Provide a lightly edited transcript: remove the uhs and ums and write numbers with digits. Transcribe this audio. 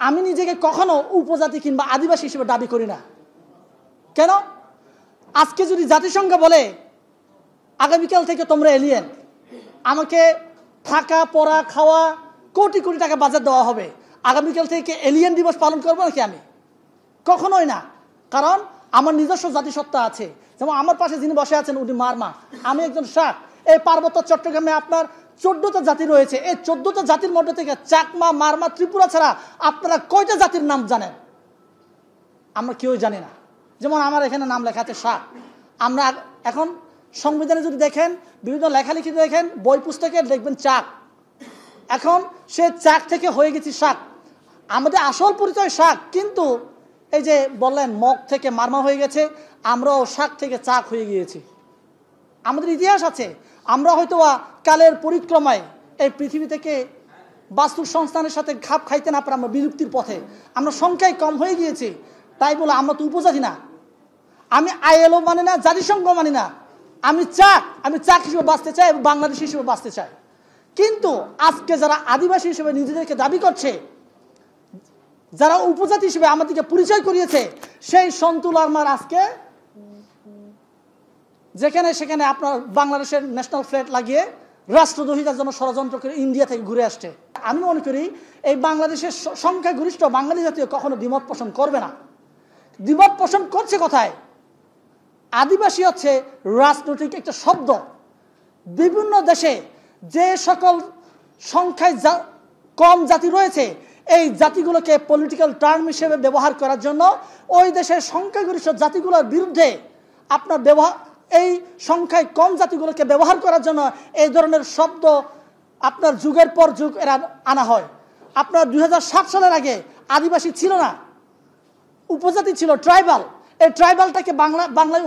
আমি নিজেকে কখনো উপজাতি কিংবা আদিবাসী হিসেবে দাবি করি না। কেন? আজকে যদি জাতিসংঘ বলে আগামীকাল থেকে তোমরা এলিয়েন, আমাকে থাকা পড়া খাওয়া কোটি কোটি টাকা বাজেট দেওয়া হবে, আগামীকাল থেকে এলিয়েন দিবস পালন করবো নাকি? আমি কখনোই না। কারণ আমার নিজস্ব জাতিসত্তা আছে। যেমন আমার পাশে যিনি বসে আছেন উনি মারমা, আমি একজন শাক। এই পার্বত্য চট্টগ্রামে আপনার 14টা জাতি রয়েছে। এই 14টা জাতির মধ্যে থেকে চাকমা, মারমা, ত্রিপুরা ছাড়া আপনারা কয়টা জাতির নাম জানেন? আমরা কেউই জানি না। যেমন আমার এখানে নাম লেখা আছে শাক। আমরা এখন সংবিধানে যদি দেখেন, বিভিন্ন লেখালেখি দেখেন, বই পুস্তকে দেখবেন চাক। এখন সে চাক থেকে হয়ে গেছি শাক। আমাদের আসল পরিচয় শাক, কিন্তু এই যে বললেন মগ থেকে মারমা হয়ে গেছে, আমরাও শাক থেকে চাক হয়ে গিয়েছি। আমাদের ইতিহাস আছে। আমরা হয়তো কালের পরিক্রমায় এই পৃথিবী থেকে বাস্তুর সংস্থানের সাথে খাপ খাইতে না পারে আমরা বিলুপ্তির পথে, আমরা সংখ্যায় কম হয়ে গিয়েছি। তাই বলে আমরা তো উপজাতি না। আমি ILO মানি না, জাতিসংঘ মানি না। আমি চাক হিসেবে বাঁচতে চাই এবং বাংলাদেশি হিসেবে বাঁচতে চাই। কিন্তু আজকে যারা আদিবাসী হিসেবে নিজেদেরকে দাবি করছে, যারা উপজাতি হিসেবে আমাদেরকে পরিচয় করিয়েছে, সেই সন্তু লারমার আজকে যেখানে সেখানে আপনার বাংলাদেশের ন্যাশনাল ফ্ল্যাগ লাগিয়ে রাষ্ট্রদ্রোহিতার জন্য ষড়যন্ত্র করে ইন্ডিয়া থেকে ঘুরে আসছে। আমি মনে করি এই বাংলাদেশের সংখ্যাগরিষ্ঠ বাঙালি জাতীয় কখনো দ্বিমত পোষণ করবে না। দ্বিমত পোষণ করছে কোথায়? আদিবাসী হচ্ছে রাজনৈতিক একটা শব্দ। বিভিন্ন দেশে যে সকল সংখ্যায় কম জাতি রয়েছে, এই জাতিগুলোকে পলিটিক্যাল টার্ম হিসেবে ব্যবহার করার জন্য ওই দেশের সংখ্যাগরিষ্ঠ জাতিগুলোর বিরুদ্ধে আপনার এই সংখ্যায় কম জাতিগুলোকে ব্যবহার করার জন্য এই ধরনের শব্দ আপনার যুগের পর যুগ এরা আনা হয়। আপনার 2007 সালের আগে আদিবাসী ছিল না, উপজাতি ছিল, ট্রাইবাল। এই ট্রাইবালটাকে বাংলায়